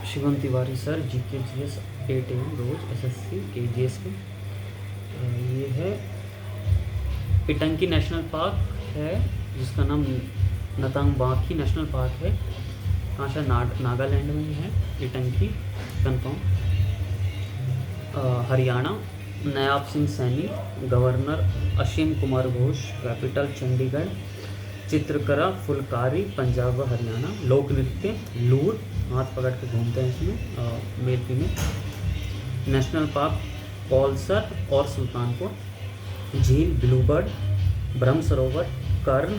Shivam Tiwari sir, GK GS 8 AM रोज SSC KGS के। ये है इटंकी नेशनल पार्क है, जिसका नाम नतांग बाकी नेशनल पार्क है। कहाँ से? नागालैंड में ही है इटंकी, कंफर्म। हरियाणा, नायाब सिंह सैनी, गवर्नर असीम कुमार घोष, कैपिटल चंडीगढ़। चित्रकला फुलकारी, पंजाब व हरियाणा। लोक नृत्य लूट, हाथ पकड़ के घूमते हैं इसमें, मेल फीमेल। नेशनल पार्क कौलसर और सुल्तानपुर। झील ब्लूबर्ड, ब्रह्म सरोवर, कर्ण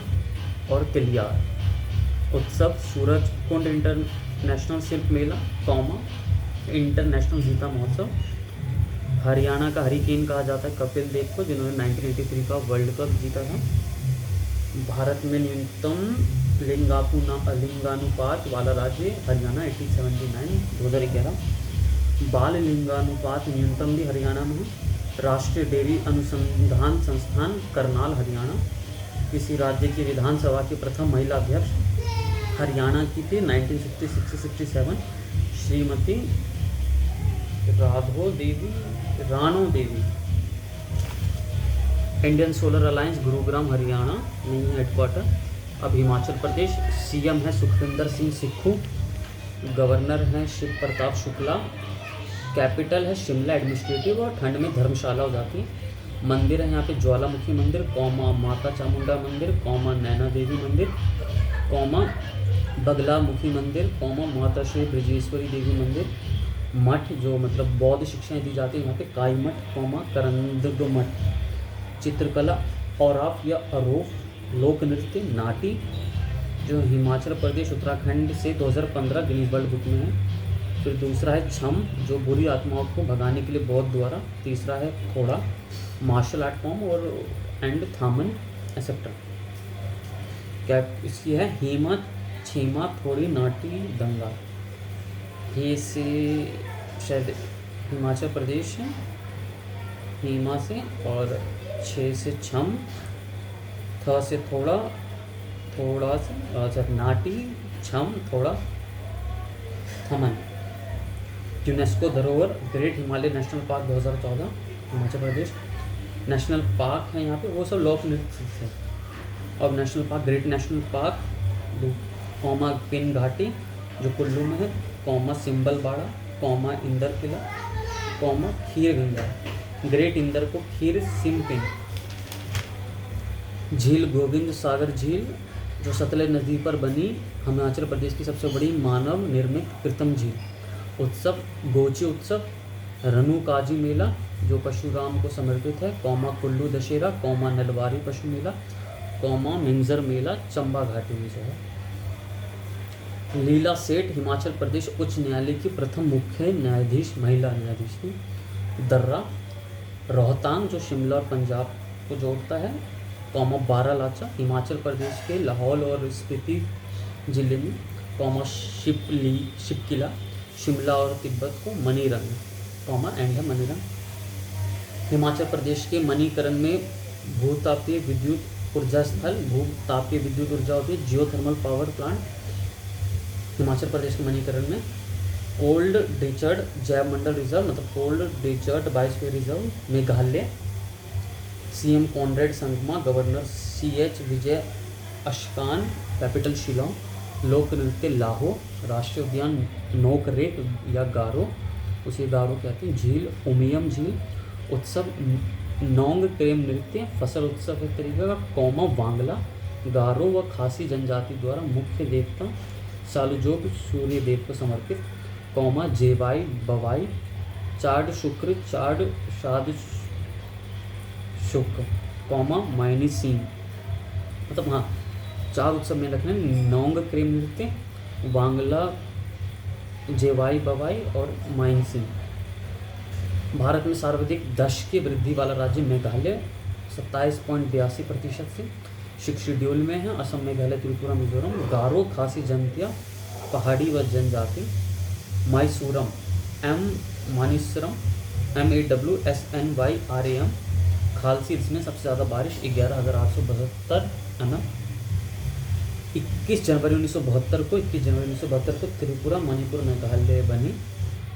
और तिलियार। उत्सव सूरज कुंड इंटरनेशनल शिल्प मेला, इंटरनेशनल गीता महोत्सव। हरियाणा का हरिकेन कहा जाता है कपिल देव को, जिन्होंने 1983 का वर्ल्ड कप जीता था। भारत में न्यूनतम लिंगानुपात वाला राज्य हरियाणा 1879 2011। बाल लिंगानुपात न्यूनतम भी हरियाणा में है। राष्ट्रीय डेयरी अनुसंधान संस्थान करनाल हरियाणा। किसी राज्य की विधानसभा की प्रथम महिला अध्यक्ष हरियाणा की थी 1966-67 Shrimati Rano Devi. Indian solar alliance Gurugram Haryana में हेडक्वार्टर। अब हिमाचल प्रदेश, सीएम है सुखविंदर सिंह सुक्खू, गवर्नर हैं शिव प्रताप शुक्ला। कैपिटल है शिमला एडमिनिस्ट्रेटिव, और ठंड में धर्मशाला हो जाती है। मंदिर है यहाँ पे ज्वालामुखी मंदिर, माता चामुंडा मंदिर, नैना देवी मंदिर, बगलामुखी मंदिर, माता श्री ब्रजेश्वरी देवी मंदिर। मठ जो मतलब बौद्ध शिक्षाएं दी जाती है यहाँ पे, काई मठ, करंदग मठ। चित्रकला औराफ या अरोफ। लोक नृत्य नाटी, जो हिमाचल प्रदेश उत्तराखंड से 2015 गिनीज वर्ल्ड बुक में है। फिर दूसरा है छम, जो बुरी आत्माओं को भगाने के लिए बौद्ध द्वारा। तीसरा है थोड़ा, मार्शल आर्ट फॉर्म, और एंड थामन एक्सेट्रा। क्या इसकी है? हेमा, छेमा, थोड़ी, नाटी, दंगा। ये से शायद हिमाचल प्रदेश है, हेमा से, और 6 से छम, थ से थोड़ा, थोड़ा से अच्छा नाटी, छम, थोड़ा, थमन। यूनेस्को धरोहर great Himalaya national park 2014 Himachal Pradesh. National park है यहाँ पे, वो सब लोक नृत्य है। अब national park, great national park Pin घाटी जो कुल्लू में है, सिंबल बाड़ा, इंदर किला, खीर गंगा। ग्रेट इंदर को खीर सिमपिन। झील गोविंद सागर झील, जो सतलज नदी पर बनी हिमाचल प्रदेश की सबसे बड़ी मानव निर्मित कृत्रिम झील। उत्सव गोची उत्सव, रनु काजी मेला जो परशुराम को समर्पित है, कुल्लू दशहरा, नलवारी पशु मेला, मिंजर मेला चंबा घाटी में जो है। लीला सेठ हिमाचल प्रदेश उच्च न्यायालय की प्रथम मुख्य न्यायाधीश, महिला न्यायाधीश थी। दर्रा रोहतांग जो शिमला और पंजाब को जोड़ता है, बारालाचा हिमाचल प्रदेश के लाहौल और स्पीति जिले में, शिपकिला शिमला और तिब्बत को, मणिरंग, एंड है मणिरंग। हिमाचल प्रदेश के मणिकरण में भूतापीय विद्युत ऊर्जा स्थल, भूतापीय विद्युत ऊर्जा होती है, geothermal power plant Himachal Pradesh के मणिकरण में। ओल्ड डेजर्ट जैव मंडल रिजर्व, मतलब old desert biosphere reserve Meghalaya. CM Conrad Sangma, governor CH Vijayashankar, capital Shillong. लोक नृत्य लाहो, राष्ट्रीय उद्यान नोकरेक या गारो, उसे गारो कहते हैं। झील उमियम झील। उत्सव नोंग क्रेम नृत्य। फसल उत्सव एक तरीके का, वांगला गारो व खासी जनजाति द्वारा मुख्य देवता सालुजोग सूर्य देव को समर्पित, जेवाई बवाई। चाड शुक्र, चाड शाद शुक्र, मायनी सीन, मतलब हाँ 4 उत्सव में रखना है। नोंग क्रेम नृत्य, वांगला, जेवाई बवाई और माइन सिंह। भारत में सर्वाधिक दश की वृद्धि वाला राज्य मेघालय 27.82% से। सिक्स शेड्यूल में है असम, मेघालय, त्रिपुरा, मिजोरम। गारो खासी जनतिया, पहाड़ी व जनजाति। मैसूरम मानिसरम, MAWSNYRAM। खालसी, इसमें सबसे ज़्यादा बारिश 11,872 mm। 21 जनवरी 1972 को त्रिपुरा मणिपुर मेघालय बनी।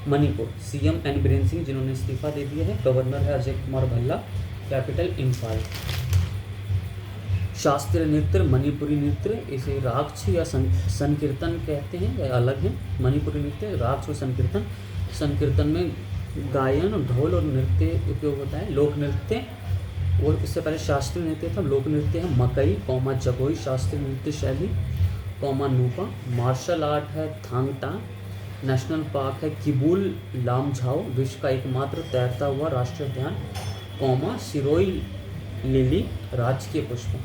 मणिपुर सीएम एन बीरेन सिंह जिन्होंने इस्तीफा दे दिया है। गवर्नर है अजय कुमार भल्ला। कैपिटल इम्फाल। शास्त्रीय नृत्य मणिपुरी नृत्य, इसे राग या संकीर्तन कहते हैं या अलग है। मणिपुरी नृत्य राग और संकीर्तन। संकीर्तन में गायन ढोल और नृत्य उपयोग होता है। लोक नृत्य और इससे पहले शास्त्रीय नृत्य था। लोक नृत्य है मकई कौमा जगोई शास्त्रीय नृत्य शैली कौमा नूपा। मार्शल आर्ट है थांगटा। नेशनल पार्क है किबुल लामझाओ। विश्व का एकमात्र तैरता हुआ राष्ट्रीय उद्यान कौमा सिरोई लिली राजकीय पुष्प।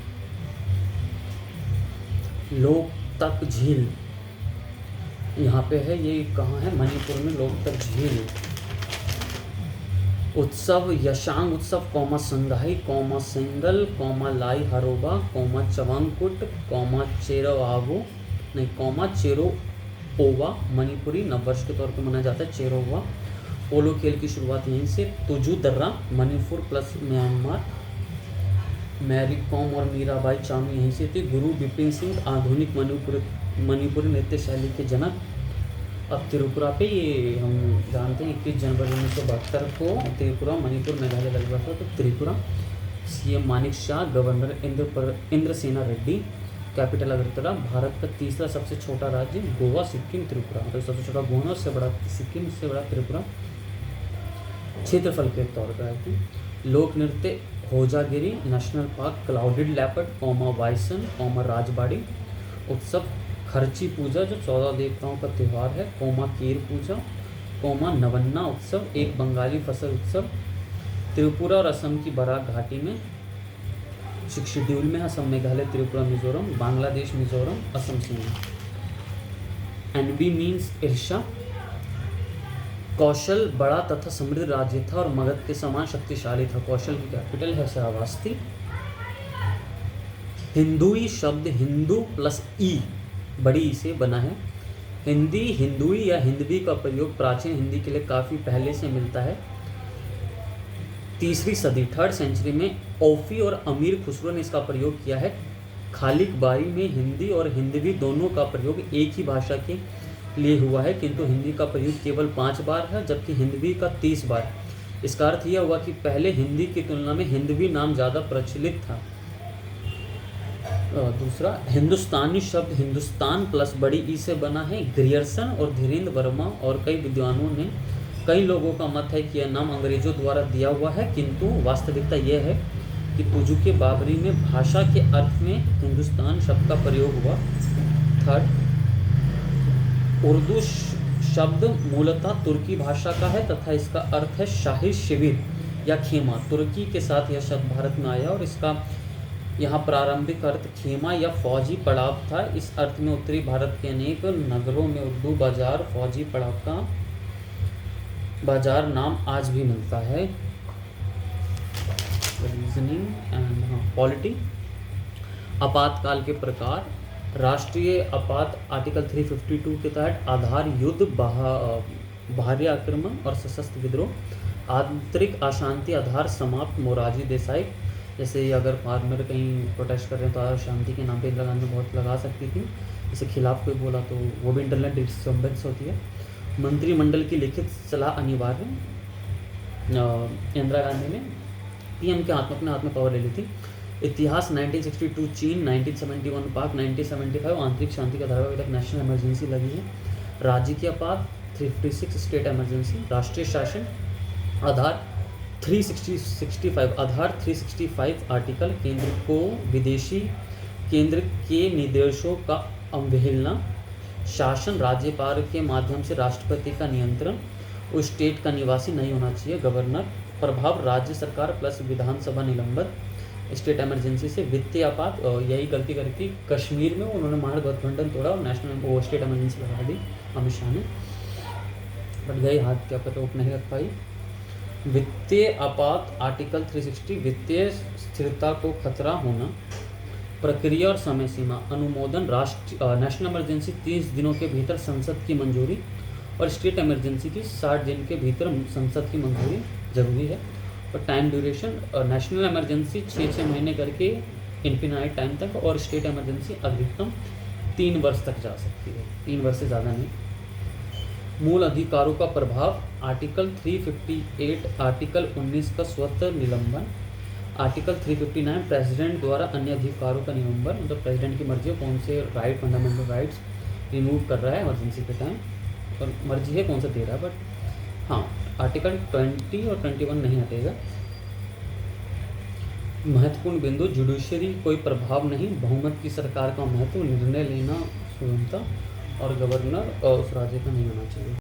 लोकतक झील यहाँ पे है, ये कहाँ है? मणिपुर में लोकतक झील। उत्सव यशांग उत्सव कौमा संगाई कौमा सेंगल कौमा लाई हरोबा कौमा चवांगकुट कौमा चेरोआवो नहीं कौमा चेरोओवा मणिपुरी नववर्ष के तौर पर मनाया जाता है चेरोवा। पोलो खेल की शुरुआत यहीं से। तुजू दर्रा Manipur plus Myanmar. Mary Kom और मीराबाई चानू यहीं से थी। गुरु बिपिन सिंह आधुनिक मणिपुरी नृत्य शैली के जनक। अब त्रिपुरा पे ये हम जानते हैं 21 जनवरी 1972 को त्रिपुरा मणिपुर मेघालय लग हुआ था। तो Tripura CM Manik Shah. Governor Indrasena Reddy. Capital Agartala. Bharat का तीसरा सबसे छोटा राज्य गोवा सिक्किम त्रिपुरा। तो सबसे छोटा गोवा, उससे बड़ा सिक्किम, उससे बड़ा त्रिपुरा क्षेत्रफल के तौर पर है। लोक नृत्य Hojagiri national park clouded leopard comma bison comma Rajbari. उत्सव खर्ची पूजा जो 14 देवताओं का त्यौहार है कौमा केर पूजा कौमा नवन्ना उत्सव एक बंगाली फसल उत्सव। त्रिपुरा और असम की बराक घाटी में शेड्यूल में असम मेघालय त्रिपुरा मिजोरम बांग्लादेश मिजोरम असम सीमा। एनबी मीन्स ईर्षा। कौशल बड़ा तथा समृद्ध राज्य था और मगध के समान शक्तिशाली था। कौशल की कैपिटल है श्रावस्ती। हिंदुई शब्द हिंदू प्लस ई बड़ी ई से बना है। हिंदी हिंदुई या हिंदवी का प्रयोग प्राचीन हिंदी के लिए काफ़ी पहले से मिलता है। 3वीं सदी 3rd सेंचुरी में औफी और अमीर खुसरो ने इसका प्रयोग किया है। खालिक बारी में हिंदी और हिंदवी दोनों का प्रयोग एक ही भाषा के लिए हुआ है, किंतु हिंदी का प्रयोग केवल 5 बार है जबकि हिंदवी का 30 बार। इसका अर्थ यह हुआ कि पहले हिंदी की तुलना में हिंदवी नाम ज़्यादा प्रचलित था। दूसरा हिंदुस्तानी शब्द हिंदुस्तान प्लस बड़ी ई से बना है। ग्रियर्सन और धीरेन्द्र वर्मा और कई लोगों का मत है कि यह नाम अंग्रेजों द्वारा दिया हुआ है, किंतु वास्तविकता यह है कि तुजु के बाबरी में भाषा के अर्थ में हिंदुस्तान शब्द का प्रयोग हुआ। 3rd उर्दू शब्द मूलतः तुर्की भाषा का है तथा इसका अर्थ है शाही शिविर या खेमा। तुर्की के साथ यह शब्द भारत में आया और इसका यहाँ प्रारंभिक अर्थ खेमा या फौजी पड़ाव था। इस अर्थ में उत्तरी भारत के अनेक नगरों में उर्दू बाजार फौजी पड़ाव का बाजार नाम आज भी मिलता है। Reasoning and polity. आपातकाल के प्रकार। राष्ट्रीय आपात आर्टिकल 352 के तहत आधार युद्ध बाहरी आक्रमण और सशस्त्र विद्रोह। आंतरिक अशांति आधार समाप्त मोरारजी देसाई। जैसे अगर फार्मर कहीं प्रोटेस्ट कर रहे हैं तो शांति के नाम पे लगाने में बहुत लगा सकती थी। जैसे खिलाफ कोई बोला तो वो भी इंटरनल डिस्टर्बेंस होती है। मंत्रिमंडल की लिखित सलाह अनिवार्य। इंदिरा गांधी ने पीएम के अपने हाथ में पावर ले ली थी। इतिहास 1962 चीन 1971 पाक 1975 आंतरिक शांति का धारा अभी तक नेशनल इमरजेंसी लगी है। राज्य की आपात 356 स्टेट इमरजेंसी। राष्ट्रीय शासन आधार 365 आर्टिकल केंद्र के निर्देशों का अवहेलना। शासन राज्यपाल के माध्यम से राष्ट्रपति का नियंत्रण। उस स्टेट का निवासी नहीं होना चाहिए गवर्नर। प्रभाव राज्य सरकार प्लस विधानसभा निलंबन। स्टेट इमरजेंसी से वित्तीय आपात यही गलती करी थी कश्मीर में, उन्होंने महागठबंधन तोड़ा और नेशनल स्टेट इमरजेंसी लगा दी अमित शाह ने, बट गई हाथ क्या पता रोक नहीं रख पाई। वित्तीय आपात आर्टिकल 360 वित्तीय स्थिरता को खतरा होना। प्रक्रिया और समय सीमा। अनुमोदन नेशनल इमरजेंसी 30 दिनों के भीतर संसद की मंजूरी और स्टेट इमरजेंसी की 60 दिन के भीतर संसद की मंजूरी जरूरी है। और टाइम ड्यूरेशन नेशनल इमरजेंसी 6 महीने करके इन्फिनाइट टाइम तक और स्टेट इमरजेंसी अधिकतम 3 वर्ष तक जा सकती है, 3 वर्ष से ज़्यादा नहीं। मूल अधिकारों का प्रभाव, आर्टिकल 358, आर्टिकल 19 का स्वतः निलंबन, आर्टिकल 359 प्रेसिडेंट द्वारा अन्य अधिकारों का निलंबन, मतलब प्रेसिडेंट की मर्जी है कौन से राइट, फंडामेंटल राइट्स रिमूव कर रहा है इमरजेंसी के टाइम, और मर्जी है कौन सा दे रहा है। बट हाँ, आर्टिकल 20 और 21 नहीं हटेगा। महत्वपूर्ण बिंदु, जुडिशरी कोई प्रभाव नहीं, बहुमत की सरकार का महत्व, निर्णय लेना स्वतंत्रता, और गवर्नर और उस राज्य का नहीं होना चाहिए।